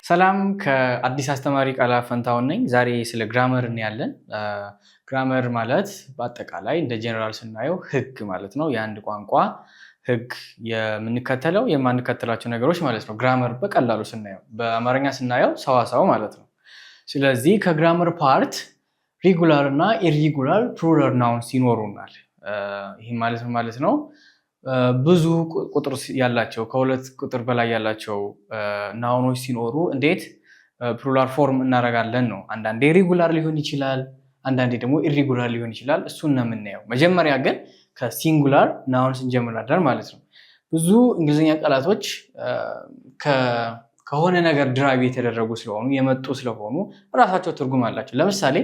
ሰላም ከአዲስ አስተማሪ ቃላ ፈንታውን ነኝ። ዛሬ ስለ ግራመር እናያለን። ግራመር ማለት በአጠቃላይ እንደ ጀነራል ስናየው ህግ ማለት ነው። የአንድ ቋንቋ ህግ የምንከተለው የማንከተላቸው ነገሮች ማለት ነው። ግራመር በቀላሉ ስናየው በአማርኛ ስናየው ሰዋሰው ማለት ነው። ስለዚህ ከግራመር ፓርት ሪጉላር እና ኢሪጉላር ፕሉራል ናውንስ ይኖሩናል። ይህ ማለት ነው ብዙ ቁጥር ያላቸው ከሁለት ቁጥር በላይ ያላቸው ናውኖች ሲኖሩ እንዴት ፕሉራል ፎርም እናደርጋለን ነው። አንዳንዴ ሪጉላር ሊሆን ይችላል፣ አንዳንዴ ደግሞ ኢሪጉላር ሊሆን ይችላል። እሱን ነው የምናየው። መጀመሪያ ግን ከሲንጉላር ናውንስ እንጀምራለን ማለት ነው። ብዙ እንግሊዝኛ ቃላቶች ከሆነ ነገር ድራይቭ የተደረጉ ስለሆኑ የመጡ ስለሆኑ ራሳቸው ትርጉም አላቸው። ለምሳሌ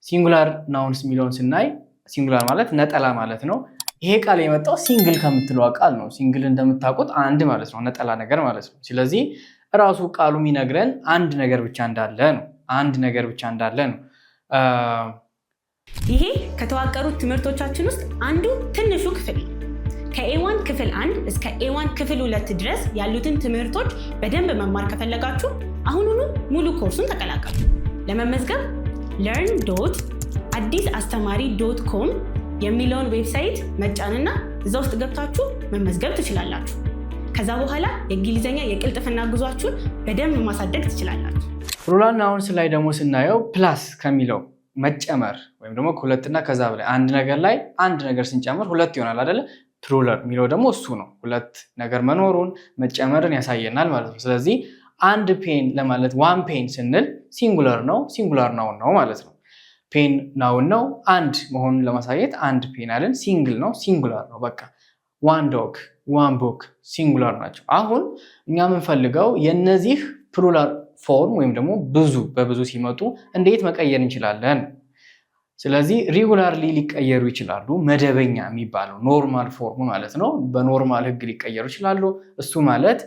ሲንጉላር ናውንስ የሚለውን ስናይ ሲንጉላር ማለት ነጠላ ማለት ነው። ይሄ ቃል የመጣው ሲንግል ከምትለው ቃል ነው። ሲንግል እንደምታውቁት አንድ ማለት ነው፣ ነጠላ ነገር ማለት ነው። ስለዚህ ራሱ ቃሉ የሚነግረን አንድ ነገር ብቻ እንዳለ ነው። አንድ ነገር ብቻ እንዳለ ነው። ይሄ ከተዋቀሩት ትምህርቶቻችን ውስጥ አንዱ ትንሹ ክፍል ነው። ከኤ1 ክፍል 1 እስከ ኤ1 ክፍል 2 ድረስ ያሉትን ትምህርቶች በደንብ መማር ከፈለጋችሁ አሁኑኑ ሙሉ ኮርሱን ተቀላቀሉ። ለመመዝገብ learn.addisastmari.com የሚለውን ዌብሳይት መጫንና እዛ ውስጥ ገብታችሁ መመዝገብ ትችላላችሁ። ከዛ በኋላ የእንግሊዘኛ የቅልጥፍና ጉዟችሁን በደንብ ማሳደግ ትችላላችሁ። ፕሉራል ናውንስ ላይ ደግሞ ስናየው ፕላስ ከሚለው መጨመር ወይም ደግሞ ከሁለትና ከዛ በላይ አንድ ነገር ላይ አንድ ነገር ስንጨምር ሁለት ይሆናል አይደለ? ፕሉራል የሚለው ደግሞ እሱ ነው። ሁለት ነገር መኖሩን መጨመርን ያሳየናል ማለት ነው። ስለዚህ አንድ ፔን ለማለት ዋን ፔን ስንል ሲንጉላር ነው፣ ሲንጉላር ናውን ነው ማለት ነው። ፔን ናውን ነው። አንድ መሆኑን ለማሳየት አንድ ፔን አለን። ሲንግል ነው፣ ሲንጉላር ነው። በቃ ዋን ዶግ፣ ዋን ቡክ ሲንጉላር ናቸው። አሁን እኛ የምንፈልገው የነዚህ ፕሉራል ፎርም ወይም ደግሞ በብዙ ሲመጡ እንዴት መቀየር እንችላለን። ስለዚህ ሪጉላርሊ ሊቀየሩ ይችላሉ። መደበኛ የሚባለው ኖርማል ፎርም ማለት ነው። በኖርማል ህግ ሊቀየሩ ይችላሉ። እሱ ማለት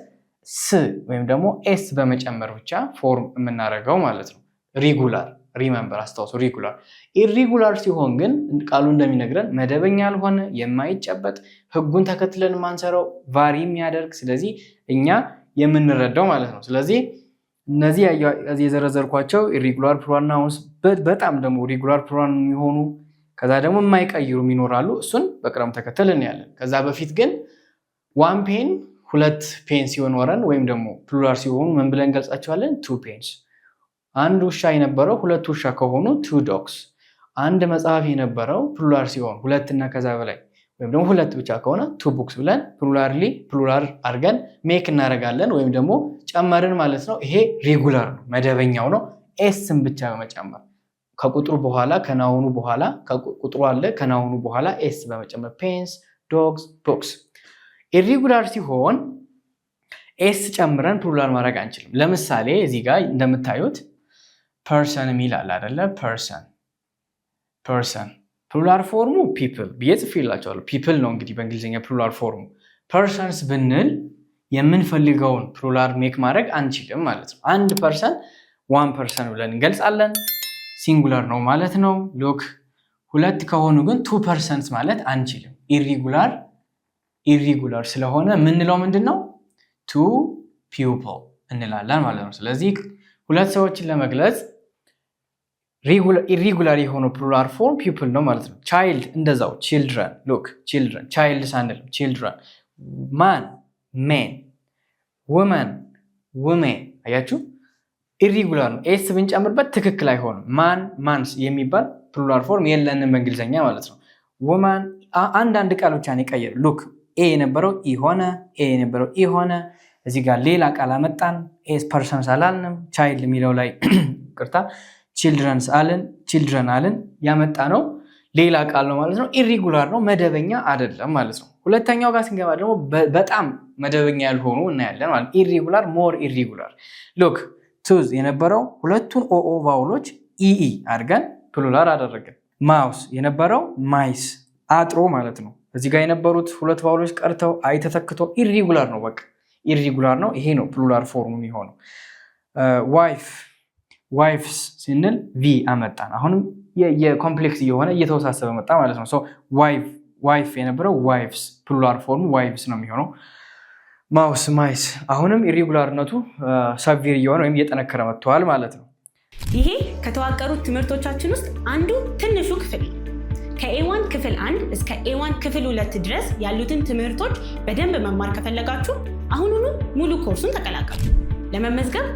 ስ ወይም ደግሞ ኤስ በመጨመር ብቻ ፎርም የምናደርገው ማለት ነው። ሪጉላር ሪመምበር አስታውሱ፣ ሪጉላር። ኢሪጉላር ሲሆን ግን ቃሉ እንደሚነግረን መደበኛ ያልሆነ የማይጨበጥ ህጉን ተከትለን ማንሰራው ቫሪ የሚያደርግ ስለዚህ እኛ የምንረዳው ማለት ነው። ስለዚህ እነዚህ የዘረዘርኳቸው ኢሪጉላር ፕሉራል ናውንስ በጣም ደግሞ ሪጉላር ፕሉራል የሚሆኑ ከዛ ደግሞ የማይቀይሩ ይኖራሉ። እሱን በቅደም ተከተል እናያለን። ከዛ በፊት ግን ዋን ፔን ሁለት ፔን ሲኖረን ወይም ደግሞ ፕሉራል ሲሆኑ ምን ብለን ገልጻቸዋለን? ቱ ፔንስ። አንድ ውሻ የነበረው ሁለት ውሻ ከሆኑ ቱ ዶግስ። አንድ መጽሐፍ የነበረው ፕሉራል ሲሆን ሁለትና ከዛ በላይ ወይም ደግሞ ሁለት ብቻ ከሆነ ቱ ቡክስ ብለን ፕሉራል አድርገን ሜክ እናደርጋለን ወይም ደግሞ ጨመርን ማለት ነው። ይሄ ሬጉላር ነው፣ መደበኛው ነው። ኤስን ብቻ በመጨመር ከቁጥሩ በኋላ ከናውኑ በኋላ ቁጥሩ አለ ከናውኑ በኋላ ኤስ በመጨመር ፔንስ፣ ዶግስ፣ ቡክስ። ኢሬጉላር ሲሆን ኤስ ጨምረን ፕሉራል ማድረግ አንችልም። ለምሳሌ እዚህ ጋር እንደምታዩት ፐርሰን የሚል አለ አይደለ? ፐርሰን ፕሉራል ፎርሙ ፒፕል ብዬ ጽፌላቸዋለሁ። ፒፕል ነው እንግዲህ በእንግሊዝኛ ፕሉራል ፎርሙ። ፐርሰንስ ብንል የምንፈልገውን ፕሉራል ሜክ ማድረግ አንችልም ማለት ነው። አንድ ፐርሰን ዋን ፐርሰን ብለን እንገልጻለን። ሲንጉላር ነው ማለት ነው። ሉክ ሁለት ከሆኑ ግን ቱ ፐርሰንስ ማለት አንችልም። ኢሪጉላር ስለሆነ የምንለው ምንድን ነው? ቱ ፒፕል እንላለን ማለት ነው። ስለዚህ ሁለት ሰዎችን ለመግለጽ ኢሪጉላር የሆነው ፕሉራል ፎርም ፒፕል ነው ማለት ነው። ቻይልድ እንደዛው ቺልድረን። ሉክ ቺልድረን፣ ቻይልድ ሳንል ቺልድረን። ማን ሜን፣ ውመን ውሜን። አያችሁ ኢሪጉላር ነው። ኤስ ብንጨምርበት ትክክል አይሆንም። ማንስ የሚባል ፕሉራል ፎርም የለንም በእንግሊዝኛ ማለት ነው። ውማን አንዳንድ ቃል ብቻ ነው የቀየር። ሉክ ኤ የነበረው ኢ ሆነ፣ ኤ የነበረው ኢ ሆነ። እዚህ ጋር ሌላ ቃል አመጣን። ኤስ ፐርሰንስ አላልንም። ቻይልድ የሚለው ላይ ቅርታ ቺልድረን አልን። ያመጣ ነው ሌላ ቃል ነው ማለት ነው። ኢሪጉላር ነው፣ መደበኛ አይደለም ማለት ነው። ሁለተኛው ጋር ስንገባ ደግሞ በጣም መደበኛ ያልሆኑ እናያለን ማለት ኢሪጉላር፣ ሞር ኢሪጉላር። ሉክ ቱዝ የነበረው ሁለቱን ኦኦ ቫውሎች ኢኢ አድርገን ፕሉራል አደረግን። ማውስ የነበረው ማይስ አጥሮ ማለት ነው። እዚህ ጋር የነበሩት ሁለት ቫውሎች ቀርተው አይ ተተክቶ ኢሪጉላር ነው። በቃ ኢሪጉላር ነው። ይሄ ነው ፕሉራል ፎርሙ የሚሆነው። ዋይፍስ ስንል ቪ አመጣን። አሁንም የኮምፕሌክስ እየሆነ እየተወሳሰበ መጣ ማለት ነው። ዋይፍ የነበረው ዋይፍስ ፕሉራል ፎርሙ ዋይፍስ ነው የሚሆነው። ማውስ ማይስ አሁንም ኢሬጉላርነቱ ሰቪር እየሆነ ወይም እየጠነከረ መጥቷል ማለት ነው። ይሄ ከተዋቀሩት ትምህርቶቻችን ውስጥ አንዱ ትንሹ ክፍል ነው። ከኤ1 ክፍል 1 እስከ ኤ1 ክፍል 2 ድረስ ያሉትን ትምህርቶች በደንብ መማር ከፈለጋችሁ አሁኑኑ ሙሉ ኮርሱን ተቀላቀሉ። ለመመዝገብ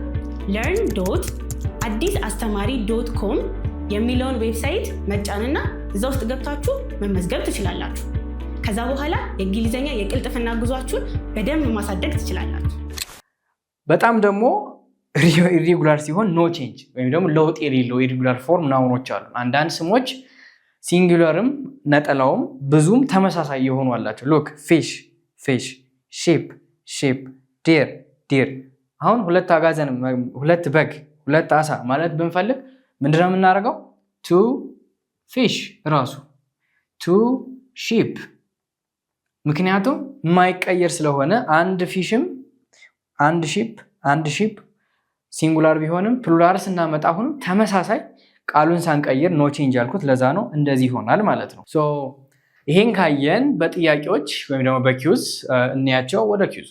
learn.addisastmari.com የሚለውን ዌብሳይት መጫንና እዛ ውስጥ ገብታችሁ መመዝገብ ትችላላችሁ። ከዛ በኋላ የእንግሊዘኛ የቅልጥፍና ጉዟችሁን በደንብ ማሳደግ ትችላላችሁ። በጣም ደግሞ ኢሬጉላር ሲሆን ኖ ቼንጅ ወይም ደግሞ ለውጥ የሌለው ኢሬጉላር ፎርም ናውኖች አሉ። አንዳንድ ስሞች ሲንጉለርም ነጠላውም ብዙም ተመሳሳይ የሆኑ አላቸው። ሉክ ፊሽ ፊሽ፣ ሺፕ ሺፕ፣ ዲር ዲር። አሁን ሁለት አጋዘን፣ ሁለት በግ፣ ሁለት አሳ ማለት ብንፈልግ ምንድነው የምናደርገው? ቱ ፊሽ ራሱ ቱ ሺፕ። ምክንያቱም የማይቀየር ስለሆነ አንድ ፊሽም አንድ ሺፕ ሲንጉላር ቢሆንም ፕሉራል ስናመጣ አሁንም ተመሳሳይ ቃሉን ሳንቀይር ኖ ቼንጅ ያልኩት ለዛ ነው። እንደዚህ ይሆናል ማለት ነው። ይሄን ካየን በጥያቄዎች ወይም ደግሞ በኪውዝ እንያቸው። ወደ ኪውዝ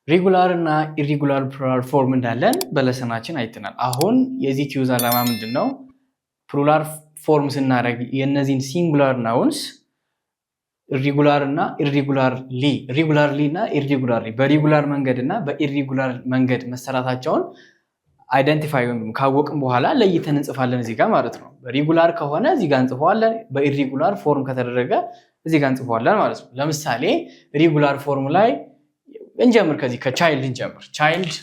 ሬጉላር እና ኢሬጉላር ፕሉራል ፎርም እንዳለን በለሰናችን አይተናል። አሁን የዚህ ኪውዝ ዓላማ ምንድን ነው? ፕሉራል ፎርም ስናደርግ የእነዚህን ሲንጉላር ናውንስ ኢሬጉላር እና ኢሬጉላርሊ እና ኢሬጉላርሊ በሬጉላር መንገድ እና በኢሬጉላር መንገድ መሰራታቸውን አይደንቲፋይ ወይም ካወቅን በኋላ ለይተን እንጽፋለን እዚህ ጋር ማለት ነው። በሬጉላር ከሆነ እዚህ ጋር እንጽፈዋለን፣ በኢሬጉላር ፎርም ከተደረገ እዚህ ጋር እንጽፈዋለን ማለት ነው። ለምሳሌ ሬጉላር ፎርም ላይ እንጀምር። ከዚህ ከቻይልድ እንጀምር። ቻይልድ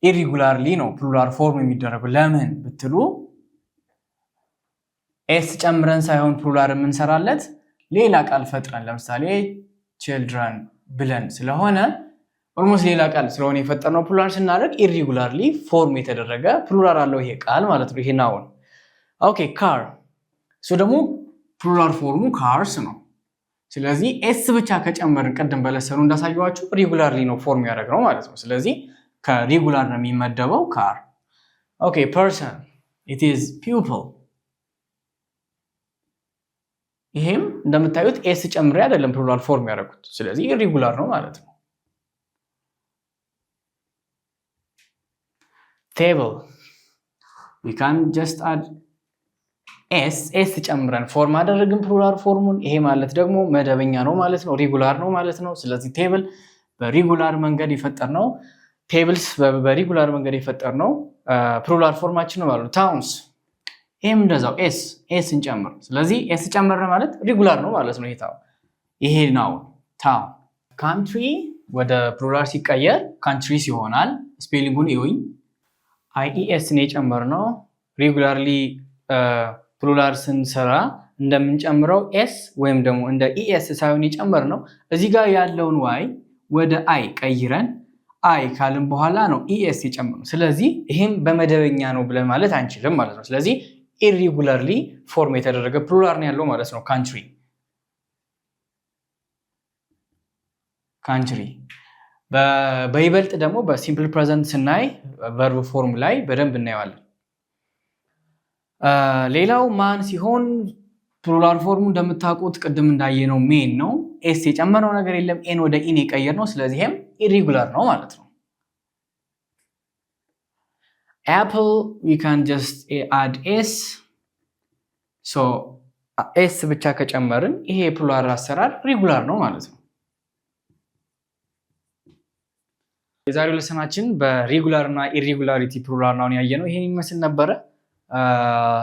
ኢሬጉላርሊ ነው ፕሉራል ፎርም የሚደረገው። ለምን ብትሉ ኤስ ጨምረን ሳይሆን ፕሉራል የምንሰራለት ሌላ ቃል ፈጥረን፣ ለምሳሌ ችልድረን ብለን ስለሆነ ኦልሞስት ሌላ ቃል ስለሆነ የፈጠርነው ፕሉራል ስናደርግ ኢሬጉላርሊ ፎርም የተደረገ ፕሉራል አለው ይሄ ቃል ማለት ነው። ይሄ ናውን። ኦኬ ካር፣ እሱ ደግሞ ፕሉራል ፎርሙ ካርስ ነው። ስለዚህ ኤስ ብቻ ከጨመርን ቅድም በለሰኑ እንዳሳየዋችሁ ሬጉላርሊ ነው ፎርም ያደረግነው ማለት ነው። ስለዚህ ከሬጉላር ነው የሚመደበው ካር። ኦኬ ፐርሰን፣ ኢት ኢዝ ፒፕል። ይሄም እንደምታዩት ኤስ ጨምሬ አይደለም ፕሉራል ፎርም ያደረጉት፣ ስለዚህ ኢሬጉላር ነው ማለት ነው። ቴብል we can just add ኤስ ጨምረን ፎርም አደረግን ፕሉራል ፎርሙን። ይሄ ማለት ደግሞ መደበኛ ነው ማለት ነው፣ ሬጉላር ነው ማለት ነው። ስለዚህ ቴብል በሬጉላር መንገድ የፈጠርነው ቴብልስ በሬጉላር መንገድ የፈጠርነው ፕሉራል ፎርማችን ነው ማለት ነው። ታውንስ፣ ይሄም እንደዛው ኤስ እንጨምር። ስለዚህ ኤስ ጨመርን ማለት ሬጉላር ነው ማለት ነው። ይሄ ነው ታውን። ካንትሪ ወደ ፕሉራል ሲቀየር ካንትሪስ ይሆናል። ስፔሊንጉን ይሁኝ አይኢኤስ ነው የጨመርነው። ሬጉላርሊ ፕሉራል ስንሰራ እንደምንጨምረው ኤስ ወይም ደግሞ እንደ ኢኤስ ሳይሆን የጨመርነው እዚህ ጋር ያለውን ዋይ ወደ አይ ቀይረን አይ ካልን በኋላ ነው ኢኤስ የጨመርነው። ስለዚህ ይሄም በመደበኛ ነው ብለን ማለት አንችልም ማለት ነው። ስለዚህ ኢሬጉላርሊ ፎርም የተደረገ ፕሉራል ነው ያለው ማለት ነው። ካንትሪ በይበልጥ ደግሞ በሲምፕል ፕሬዘንት ስናይ ቨርብ ፎርም ላይ በደንብ እናየዋለን። ሌላው ማን ሲሆን ፕሉራል ፎርሙ እንደምታውቁት ቅድም እንዳየነው ሜን ነው። ኤስ የጨመረው ነገር የለም፣ ኤን ወደ ኢን የቀየር ነው። ስለዚህም ኢሬጉላር ነው ማለት ነው። አፕል we can just add s so ኤስ ብቻ ከጨመርን ይሄ የፕሉራል አሰራር ሬጉላር ነው ማለት ነው። የዛሬው ለሰናችን በሬጉላር እና ኢሬጉላሪቲ ፕሉራል ነው ያየነው። ይሄን ይመስል ነበረ።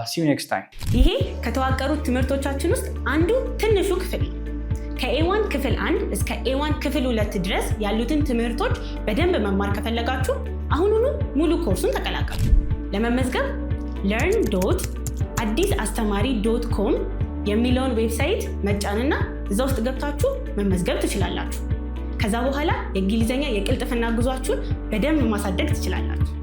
see you next time። ይሄ ከተዋቀሩት ትምህርቶቻችን ውስጥ አንዱ ትንሹ ክፍል ነው። ከኤ1 ክፍል 1 እስከ ኤ1 ክፍል 2 ድረስ ያሉትን ትምህርቶች በደንብ መማር ከፈለጋችሁ አሁኑኑ ሙሉ ኮርሱን ተቀላቀሉ። ለመመዝገብ learn.addisastmari.com የሚለውን ዌብሳይት መጫንና እዛ ውስጥ ገብታችሁ መመዝገብ ትችላላችሁ። ከዛ በኋላ የእንግሊዘኛ የቅልጥፍና ጉዟችሁን በደንብ ማሳደግ ትችላላችሁ።